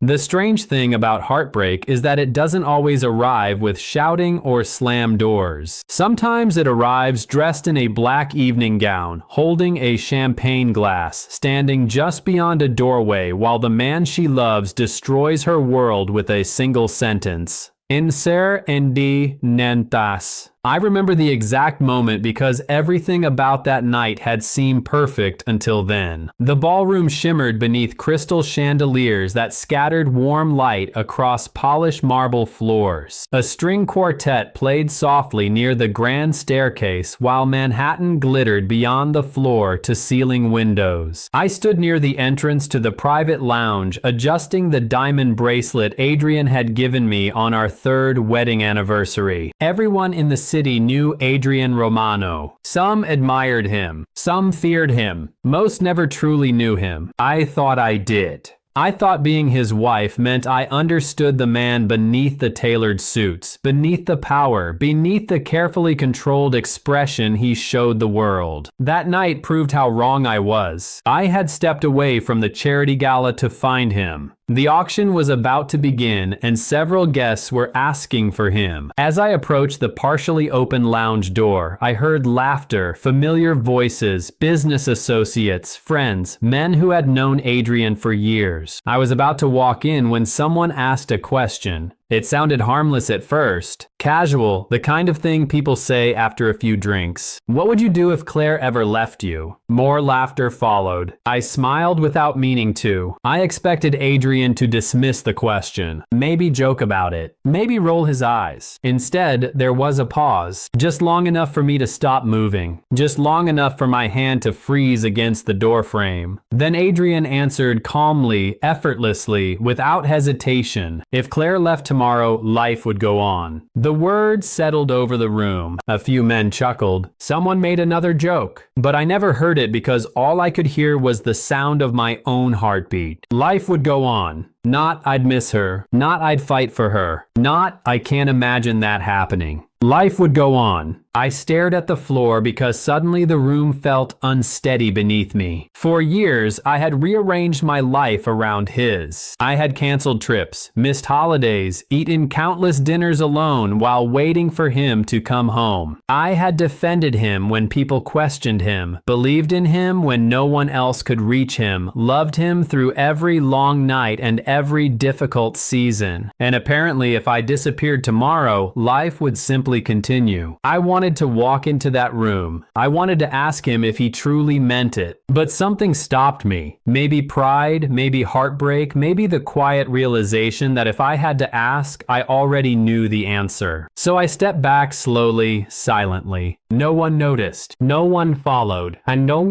The strange thing about heartbreak is that it doesn't always arrive with shouting or slam doors. Sometimes it arrives dressed in a black evening gown, holding a champagne glass, standing just beyond a doorway while the man she loves destroys her world with a single sentence. En ser en di nentas. I remember the exact moment because everything about that night had seemed perfect until then. The ballroom shimmered beneath crystal chandeliers that scattered warm light across polished marble floors. A string quartet played softly near the grand staircase while Manhattan glittered beyond the floor-to-ceiling windows. I stood near the entrance to the private lounge, adjusting the diamond bracelet Adrian had given me on our third wedding anniversary. Everyone in the city knew Adrian Romano. Some admired him. Some feared him. Most never truly knew him. I thought I did. I thought being his wife meant I understood the man beneath the tailored suits, beneath the power, beneath the carefully controlled expression he showed the world. That night proved how wrong I was. I had stepped away from the charity gala to find him. The auction was about to begin and several guests were asking for him. As I approached the partially open lounge door, I heard laughter, familiar voices, business associates, friends, men who had known Adrian for years. I was about to walk in when someone asked a question. It sounded harmless at first, casual, the kind of thing people say after a few drinks. What would you do if Claire ever left you? More laughter followed. I smiled without meaning to. I expected Adrian to dismiss the question, maybe joke about it, maybe roll his eyes. Instead, there was a pause, just long enough for me to stop moving, just long enough for my hand to freeze against the doorframe. Then Adrian answered calmly, effortlessly, without hesitation. If Claire left tomorrow, life would go on. The words settled over the room. A few men chuckled. Someone made another joke. But I never heard it because all I could hear was the sound of my own heartbeat. Life would go on. Not I'd miss her. Not I'd fight for her. Not I can't imagine that happening. Life would go on. I stared at the floor because suddenly the room felt unsteady beneath me. For years, I had rearranged my life around his. I had canceled trips, missed holidays, eaten countless dinners alone while waiting for him to come home. I had defended him when people questioned him, believed in him when no one else could reach him, loved him through every long night and every difficult season. And apparently, if I disappeared tomorrow, life would simply continue. I wanted to walk into that room. I wanted to ask him if he truly meant it. But something stopped me. Maybe pride, maybe heartbreak, maybe the quiet realization that if I had to ask, I already knew the answer. So I stepped back slowly, silently. No one noticed. No one followed. And no...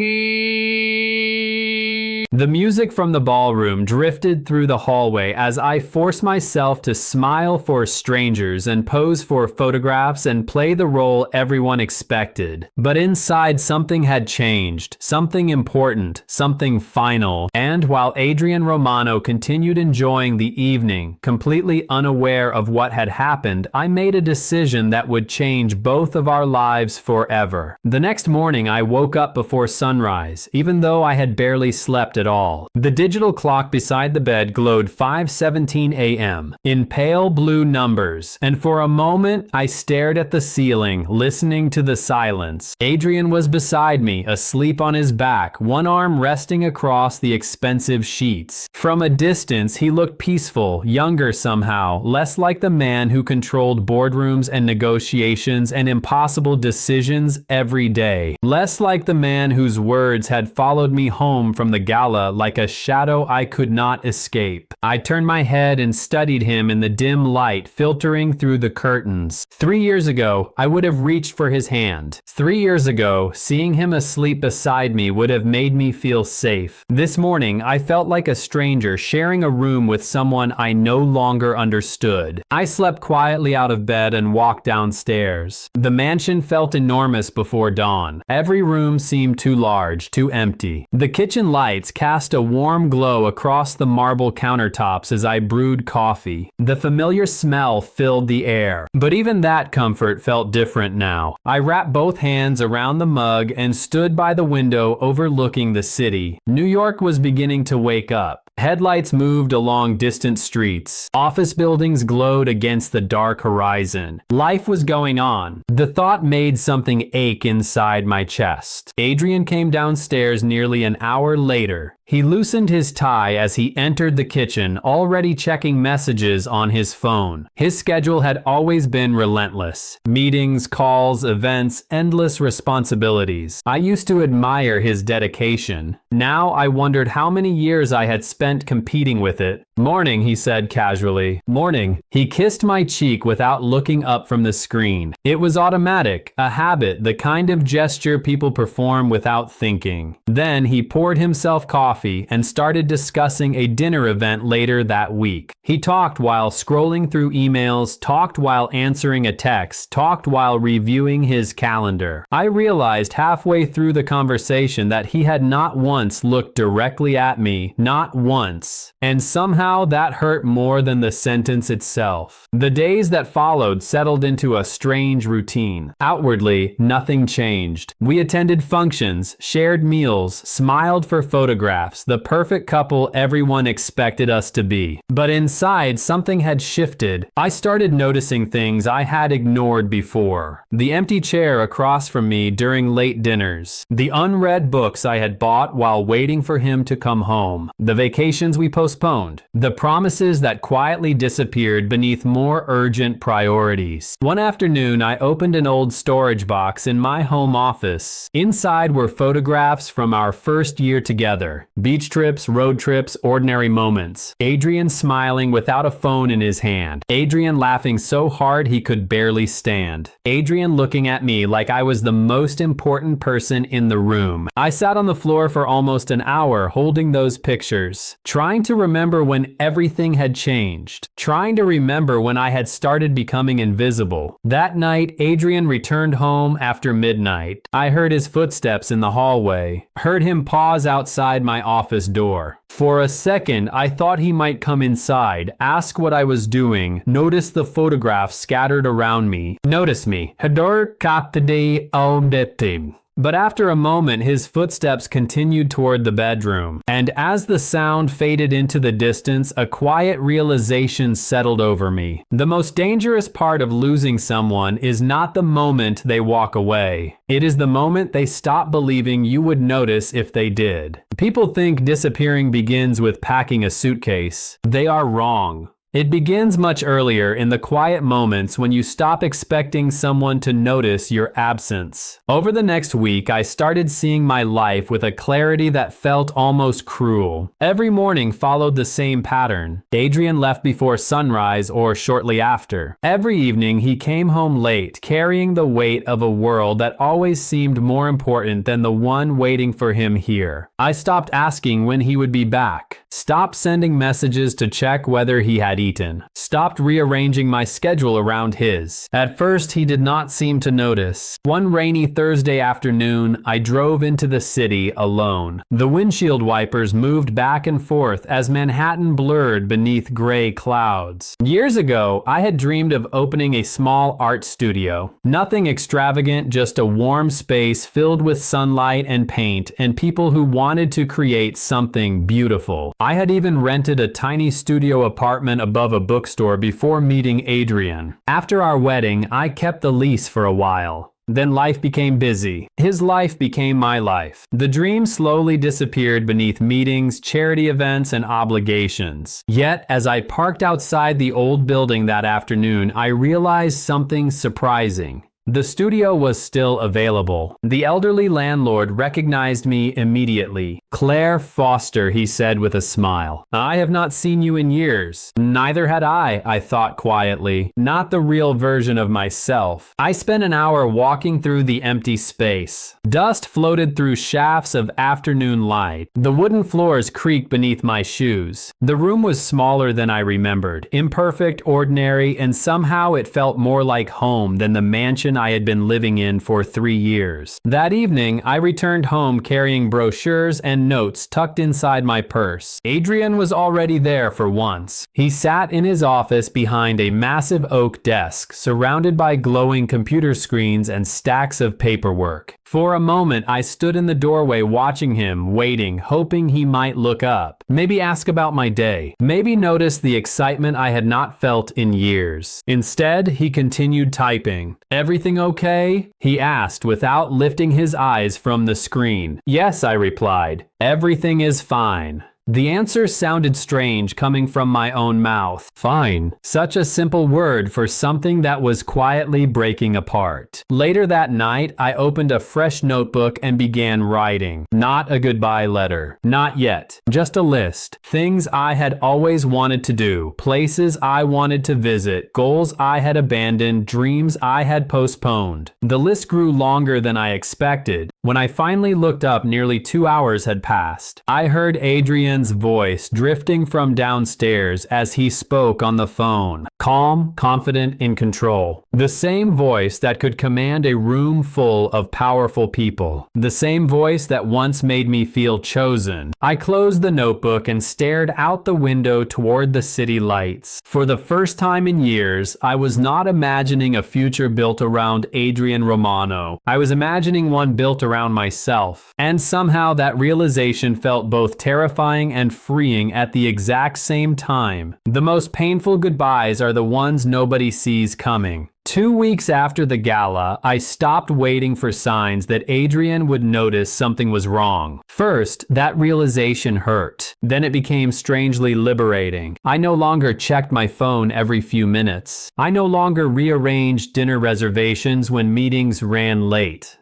The music from the ballroom drifted through the hallway as I forced myself to smile for strangers and pose for photographs and play the role everyone expected. But inside something had changed, something important, something final. And while Adrian Romano continued enjoying the evening, completely unaware of what had happened, I made a decision that would change both of our lives forever. The next morning I woke up before sunrise, even though I had barely slept at all. The digital clock beside the bed glowed 5:17 a.m. in pale blue numbers, and for a moment I stared at the ceiling, listening to the silence. Adrian was beside me, asleep on his back, one arm resting across the expensive sheets. From a distance, he looked peaceful, younger somehow, less like the man who controlled boardrooms and negotiations and impossible decisions every day. Less like the man whose words had followed me home from the gala like a shadow I could not escape. I turned my head and studied him in the dim light filtering through the curtains. 3 years ago, I would have reached for his hand. 3 years ago, seeing him asleep beside me would have made me feel safe. This morning, I felt like a stranger sharing a room with someone I no longer understood. I slept quietly out of bed and walked downstairs. The mansion felt enormous before dawn. Every room seemed too large, too empty. The kitchen lights cast a warm glow across the marble countertops as I brewed coffee. The familiar smell filled the air, but even that comfort felt different now. I wrapped both hands around the mug and stood by the window overlooking the city. New York was beginning to wake up. Headlights moved along distant streets. Office buildings glowed against the dark horizon. Life was going on. The thought made something ache inside my chest. Adrian came downstairs nearly an hour later. He loosened his tie as he entered the kitchen, already checking messages on his phone. His schedule had always been relentless. Meetings, calls, events, endless responsibilities. I used to admire his dedication. Now I wondered how many years I had spent competing with it. "Morning," he said casually. "Morning." He kissed my cheek without looking up from the screen. It was automatic, a habit, the kind of gesture people perform without thinking. Then he poured himself coffee and started discussing a dinner event later that week. He talked while scrolling through emails, talked while answering a text, talked while reviewing his calendar. I realized halfway through the conversation that he had not once looked directly at me, not once. And somehow that hurt more than the sentence itself. The days that followed settled into a strange routine. Outwardly, nothing changed. We attended functions, shared meals, smiled for photographs, the perfect couple everyone expected us to be. But inside, something had shifted. I started noticing things I had ignored before. The empty chair across from me during late dinners. The unread books I had bought while waiting for him to come home. The vacations we postponed. The promises that quietly disappeared beneath more urgent priorities. One afternoon, I opened an old storage box in my home office. Inside were photographs from our first year together. Beach trips, road trips, ordinary moments. Adrian smiling without a phone in his hand. Adrian laughing so hard he could barely stand. Adrian looking at me like I was the most important person in the room. I sat on the floor for almost an hour holding those pictures, trying to remember when everything had changed, trying to remember when I had started becoming invisible. That night, Adrian returned home after midnight. I heard his footsteps in the hallway, heard him pause outside my office door. For a second, I thought he might come inside, ask what I was doing, notice the photographs scattered around me, notice me. Hador kaptadi omdetim. But after a moment, his footsteps continued toward the bedroom. And as the sound faded into the distance, a quiet realization settled over me. The most dangerous part of losing someone is not the moment they walk away. It is the moment they stop believing you would notice if they did. People think disappearing begins with packing a suitcase. They are wrong. It begins much earlier in the quiet moments when you stop expecting someone to notice your absence. Over the next week, I started seeing my life with a clarity that felt almost cruel. Every morning followed the same pattern. Adrian left before sunrise or shortly after. Every evening, he came home late, carrying the weight of a world that always seemed more important than the one waiting for him here. I stopped asking when he would be back. Stopped sending messages to check whether he had eaten. Stopped rearranging my schedule around his. At first, he did not seem to notice. One rainy Thursday afternoon, I drove into the city alone. The windshield wipers moved back and forth as Manhattan blurred beneath gray clouds. Years ago, I had dreamed of opening a small art studio. Nothing extravagant, just a warm space filled with sunlight and paint and people who wanted to create something beautiful. I had even rented a tiny studio apartment above a bookstore before meeting Adrian. After our wedding, I kept the lease for a while. Then life became busy. His life became my life. The dream slowly disappeared beneath meetings, charity events, and obligations. Yet, as I parked outside the old building that afternoon, I realized something surprising. The studio was still available. The elderly landlord recognized me immediately. "Claire Foster," he said with a smile. "I have not seen you in years." Neither had I thought quietly. Not the real version of myself. I spent an hour walking through the empty space. Dust floated through shafts of afternoon light. The wooden floors creaked beneath my shoes. The room was smaller than I remembered, imperfect, ordinary, and somehow it felt more like home than the mansion I had been living in for 3 years. That evening, I returned home carrying brochures and notes tucked inside my purse. Adrian was already there for once. He sat in his office behind a massive oak desk, surrounded by glowing computer screens and stacks of paperwork. For a moment, I stood in the doorway watching him, waiting, hoping he might look up. Maybe ask about my day. Maybe notice the excitement I had not felt in years. Instead, he continued typing. "Everything okay?" he asked without lifting his eyes from the screen. "Yes," I replied. "Everything is fine." The answer sounded strange coming from my own mouth. Fine. Such a simple word for something that was quietly breaking apart. Later that night, I opened a fresh notebook and began writing. Not a goodbye letter. Not yet. Just a list. Things I had always wanted to do. Places I wanted to visit. Goals I had abandoned. Dreams I had postponed. The list grew longer than I expected. When I finally looked up, nearly 2 hours had passed. I heard Adrian's voice drifting from downstairs as he spoke on the phone. Calm, confident, in control. The same voice that could command a room full of powerful people. The same voice that once made me feel chosen. I closed the notebook and stared out the window toward the city lights. For the first time in years, I was not imagining a future built around Adrian Romano. I was imagining one built around myself. And somehow that realization felt both terrifying and freeing at the exact same time. The most painful goodbyes are the ones nobody sees coming. 2 weeks after the gala, I stopped waiting for signs that Adrian would notice something was wrong. First, that realization hurt. Then it became strangely liberating. I no longer checked my phone every few minutes. I no longer rearranged dinner reservations when meetings ran late.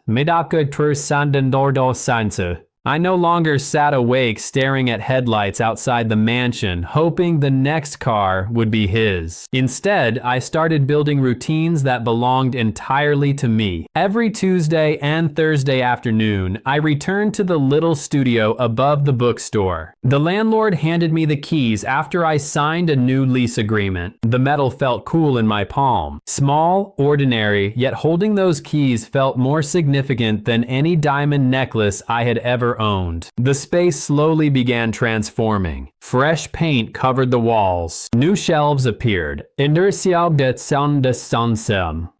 I no longer sat awake staring at headlights outside the mansion, hoping the next car would be his. Instead, I started building routines that belonged entirely to me. Every Tuesday and Thursday afternoon, I returned to the little studio above the bookstore. The landlord handed me the keys after I signed a new lease agreement. The metal felt cool in my palm. Small, ordinary, yet holding those keys felt more significant than any diamond necklace I had ever owned. The space slowly began transforming. Fresh paint covered the walls. New shelves appeared.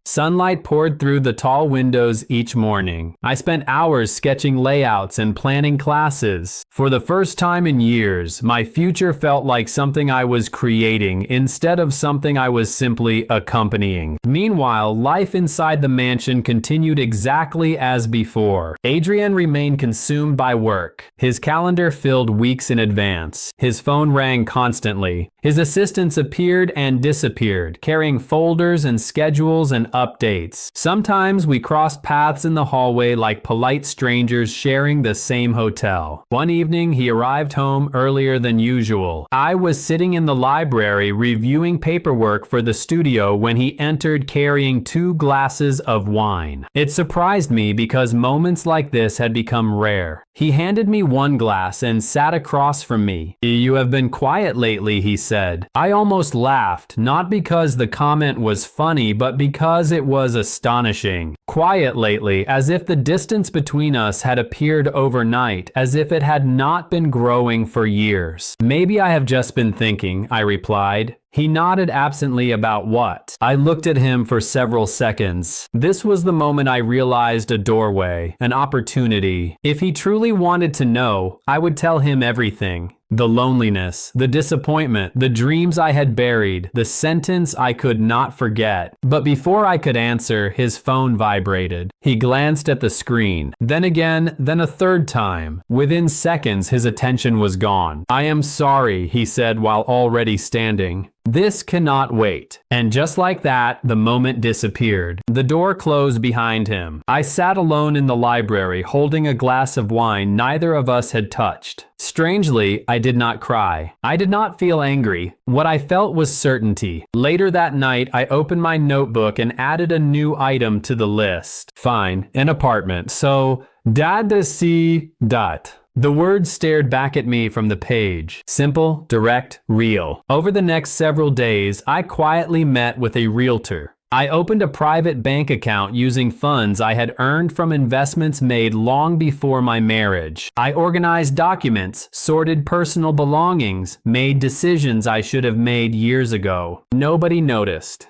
Sunlight poured through the tall windows each morning. I spent hours sketching layouts and planning classes. For the first time in years, my future felt like something I was creating instead of something I was simply accompanying. Meanwhile, life inside the mansion continued exactly as before. Adrian remained consumed by work. His calendar filled weeks in advance. His phone rang constantly. His assistants appeared and disappeared, carrying folders and schedules and updates. Sometimes we crossed paths in the hallway like polite strangers sharing the same hotel. One evening, he arrived home earlier than usual. I was sitting in the library reviewing paperwork for the studio when he entered carrying 2 glasses of wine. It surprised me because moments like this had become rare. He handed me 1 glass and sat across from me. "You have been quiet lately," he said. I almost laughed, not because the comment was funny, but because it was astonishing. Quiet lately, as if the distance between us had appeared overnight, as if it had not been growing for years. "Maybe I have just been thinking," I replied. He nodded absently about what? I looked at him for several seconds. This was the moment I realized a doorway, an opportunity. If he truly wanted to know, I would tell him everything. The loneliness, the disappointment, the dreams I had buried, the sentence I could not forget. But before I could answer, his phone vibrated. He glanced at the screen. Then again, then a third time. Within seconds, his attention was gone. "I am sorry," he said while already standing. "This cannot wait." And just like that, the moment disappeared. The door closed behind him. I sat alone in the library, holding a glass of wine neither of us had touched. Strangely, I did not cry. I did not feel angry. What I felt was certainty. Later that night, I opened my notebook and added a new item to the list. Fine, an apartment. So, dot. The words stared back at me from the page. Simple, direct, real. Over the next several days, I quietly met with a realtor. I opened a private bank account using funds I had earned from investments made long before my marriage. I organized documents, sorted personal belongings, made decisions I should have made years ago. Nobody noticed.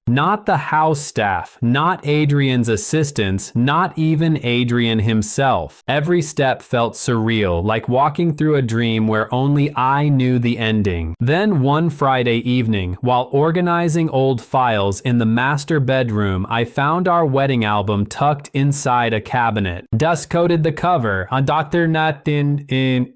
Not the house staff, not Adrian's assistants, not even Adrian himself. Every step felt surreal, like walking through a dream where only I knew the ending. Then one Friday evening, while organizing old files in the master bedroom, I found our wedding album tucked inside a cabinet. Dust-coated the cover. Dr. Nothing in,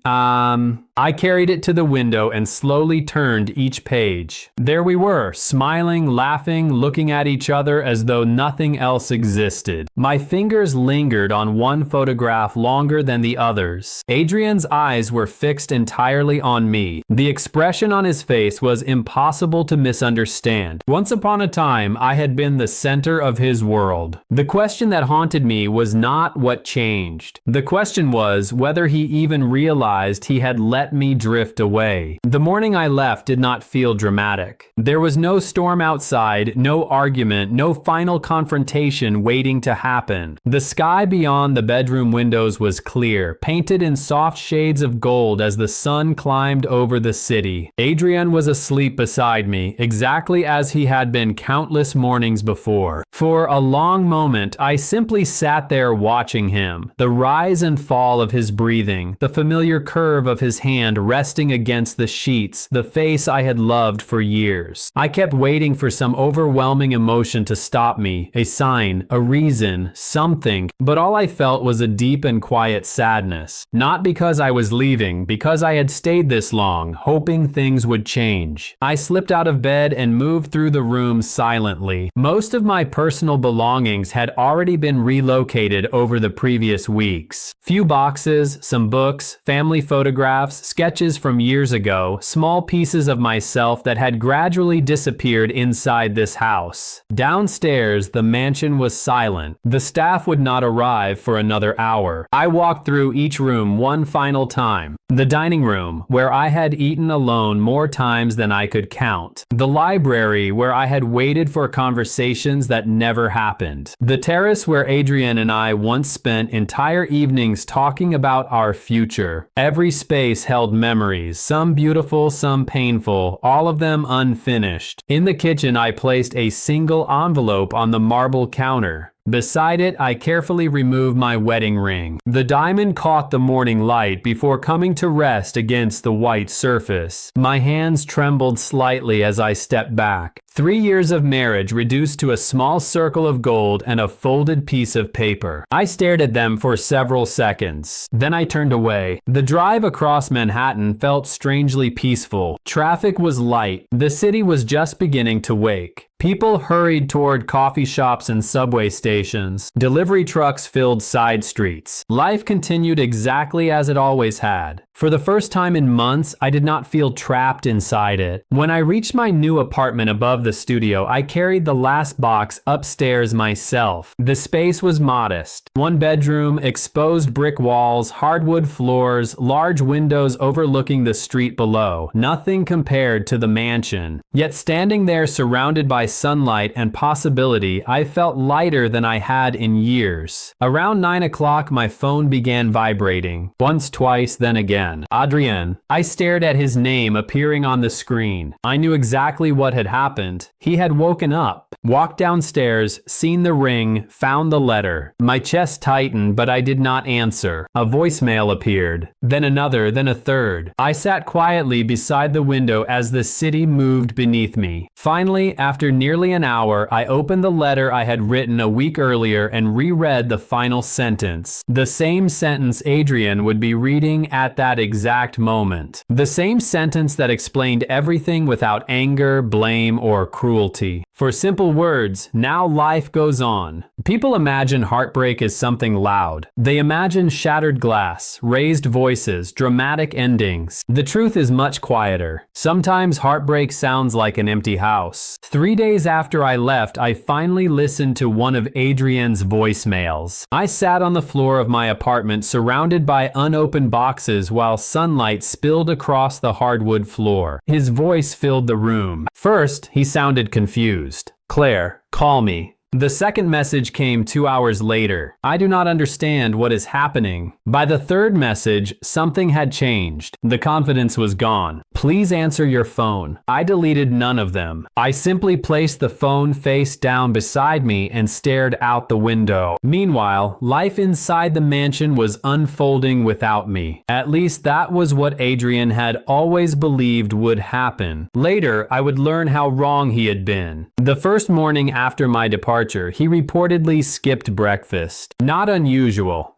I carried it to the window and slowly turned each page. There we were, smiling, laughing, looking at each other as though nothing else existed. My fingers lingered on one photograph longer than the others. Adrian's eyes were fixed entirely on me. The expression on his face was impossible to misunderstand. Once upon a time, I had been the center of his world. The question that haunted me was not what changed. The question was whether he even realized he had let me drift away. The morning I left did not feel dramatic. There was no storm outside, no argument, no final confrontation waiting to happen. The sky beyond the bedroom windows was clear, painted in soft shades of gold as the sun climbed over the city. Adrian was asleep beside me, exactly as he had been countless mornings before. For a long moment, I simply sat there watching him, the rise and fall of his breathing, the familiar curve of his hand resting against the sheets, the face I had loved for years. I kept waiting for some overwhelming emotion to stop me, a sign, a reason, something, but all I felt was a deep and quiet sadness. Not because I was leaving, because I had stayed this long, hoping things would change. I slipped out of bed and moved through the room silently. Most of my personal belongings had already been relocated over the previous weeks. Few boxes, some books, family photographs, sketches from years ago, small pieces of myself that had gradually disappeared inside this house. Downstairs, the mansion was silent. The staff would not arrive for another hour. I walked through each room one final time. The dining room, where I had eaten alone more times than I could count. The library, where I had waited for conversations that never happened. The terrace where Adrian and I once spent entire evenings talking about our future. Every space held memories, some beautiful, some painful, all of them unfinished. In the kitchen, I placed a single envelope on the marble counter. Beside it, I carefully removed my wedding ring. The diamond caught the morning light before coming to rest against the white surface. My hands trembled slightly as I stepped back. 3 years of marriage reduced to a small circle of gold and a folded piece of paper. I stared at them for several seconds. Then I turned away. The drive across Manhattan felt strangely peaceful. Traffic was light. The city was just beginning to wake. People hurried toward coffee shops and subway stations. Delivery trucks filled side streets. Life continued exactly as it always had. For the first time in months, I did not feel trapped inside it. When I reached my new apartment above the studio, I carried the last box upstairs myself. The space was modest. One bedroom, exposed brick walls, hardwood floors, large windows overlooking the street below. Nothing compared to the mansion. Yet standing there surrounded by sunlight and possibility, I felt lighter than I had in years. Around 9 o'clock, my phone began vibrating. Once, twice, then again. Adrien. I stared at his name appearing on the screen. I knew exactly what had happened. He had woken up, walked downstairs, seen the ring, found the letter. My chest tightened, but I did not answer. A voicemail appeared. Then another, then a third. I sat quietly beside the window as the city moved beneath me. Finally, after nearly an hour, I opened the letter I had written a week earlier and reread the final sentence. The same sentence Adrian would be reading at that exact moment. The same sentence that explained everything without anger, blame, or cruelty. For simple words, now life goes on. People imagine heartbreak as something loud. They imagine shattered glass, raised voices, dramatic endings. The truth is much quieter. Sometimes heartbreak sounds like an empty house. 3 days after I left, I finally listened to one of Adrian's voicemails. I sat on the floor of my apartment surrounded by unopened boxes while sunlight spilled across the hardwood floor. His voice filled the room. First, he sounded confused. "Claire, call me. The second message came 2 hours later. I do not understand what is happening. By the third message, something had changed. The confidence was gone. Please answer your phone. I deleted none of them. I simply placed the phone face down beside me and stared out the window. Meanwhile, life inside the mansion was unfolding without me. At least that was what Adrian had always believed would happen. Later, I would learn how wrong he had been. The first morning after my departure, he reportedly skipped breakfast. Not unusual.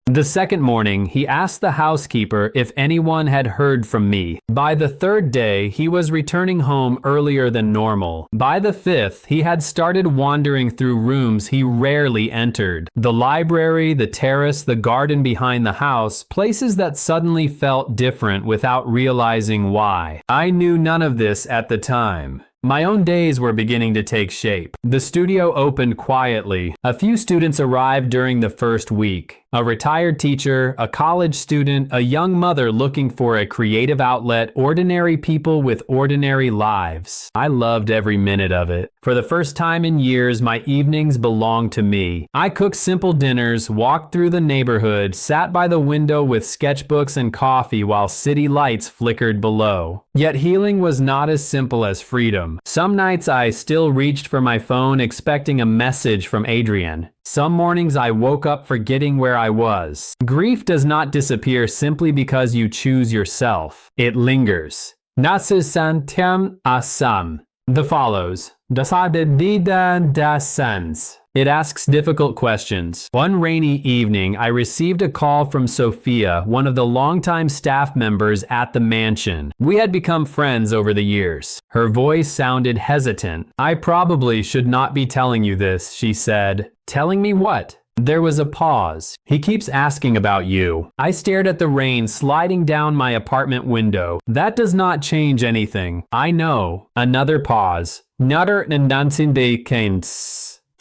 The second morning, he asked the housekeeper if anyone had heard from me. By the third day, he was returning home earlier than normal. By the fifth, he had started wandering through rooms he rarely entered. The library, the terrace, the garden behind the house, places that suddenly felt different without realizing why. I knew none of this at the time. My own days were beginning to take shape. The studio opened quietly. A few students arrived during the first week. A retired teacher, a college student, a young mother looking for a creative outlet, ordinary people with ordinary lives. I loved every minute of it. For the first time in years, my evenings belonged to me. I cooked simple dinners, walked through the neighborhood, sat by the window with sketchbooks and coffee while city lights flickered below. Yet healing was not as simple as freedom. Some nights I still reached for my phone expecting a message from Adrian. Some mornings I woke up forgetting where I was. Grief does not disappear simply because you choose yourself. It lingers. Nasusantiam asam. The follows. It asks difficult questions. One rainy evening, I received a call from Sophia, one of the longtime staff members at the mansion. We had become friends over the years. Her voice sounded hesitant. I probably should not be telling you this, she said. Telling me what? There was a pause. He keeps asking about you. I stared at the rain sliding down my apartment window. That does not change anything. I know. Another pause.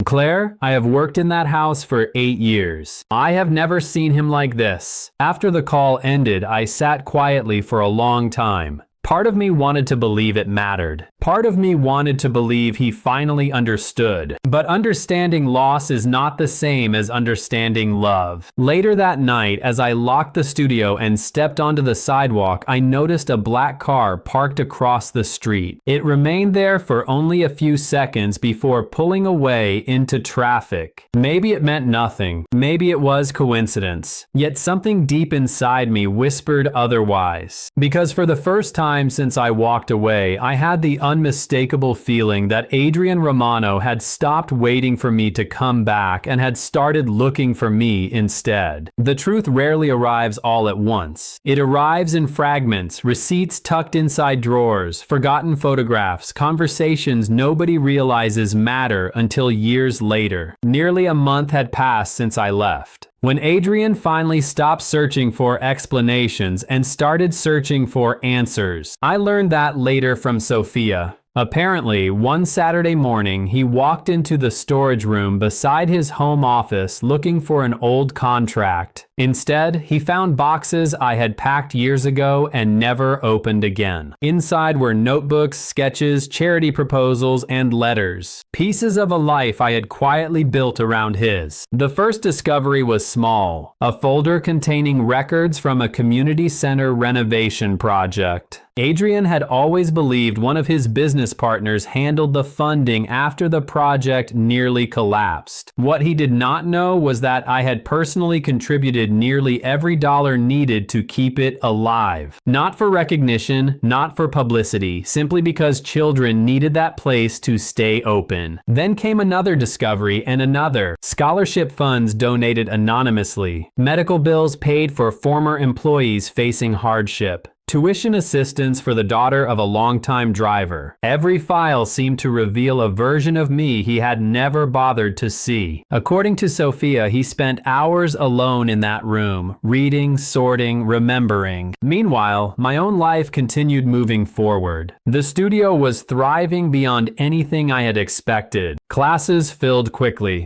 Claire, I have worked in that house for 8 years. I have never seen him like this. After the call ended, I sat quietly for a long time. Part of me wanted to believe it mattered. Part of me wanted to believe he finally understood. But understanding loss is not the same as understanding love. Later that night, as I locked the studio and stepped onto the sidewalk, I noticed a black car parked across the street. It remained there for only a few seconds before pulling away into traffic. Maybe it meant nothing. Maybe it was coincidence. Yet something deep inside me whispered otherwise. Because for the first time since I walked away, I had the unmistakable feeling that Adrian Romano had stopped waiting for me to come back and had started looking for me instead. The truth rarely arrives all at once. It arrives in fragments, receipts tucked inside drawers, forgotten photographs, conversations nobody realizes matter until years later. Nearly a month had passed since I left. When Adrian finally stopped searching for explanations and started searching for answers, I learned that later from Sophia. Apparently, one Saturday morning, he walked into the storage room beside his home office looking for an old contract. Instead, he found boxes I had packed years ago and never opened again. Inside were notebooks, sketches, charity proposals, and letters. Pieces of a life I had quietly built around his. The first discovery was small, a folder containing records from a community center renovation project. Adrian had always believed one of his business partners handled the funding after the project nearly collapsed. What he did not know was that I had personally contributed nearly every dollar needed to keep it alive. Not for recognition, not for publicity, simply because children needed that place to stay open. Then came another discovery and another. Scholarship funds donated anonymously. Medical bills paid for former employees facing hardship. Tuition assistance for the daughter of a longtime driver. Every file seemed to reveal a version of me he had never bothered to see. According to Sophia, he spent hours alone in that room, reading, sorting, remembering. Meanwhile, my own life continued moving forward. The studio was thriving beyond anything I had expected. Classes filled quickly.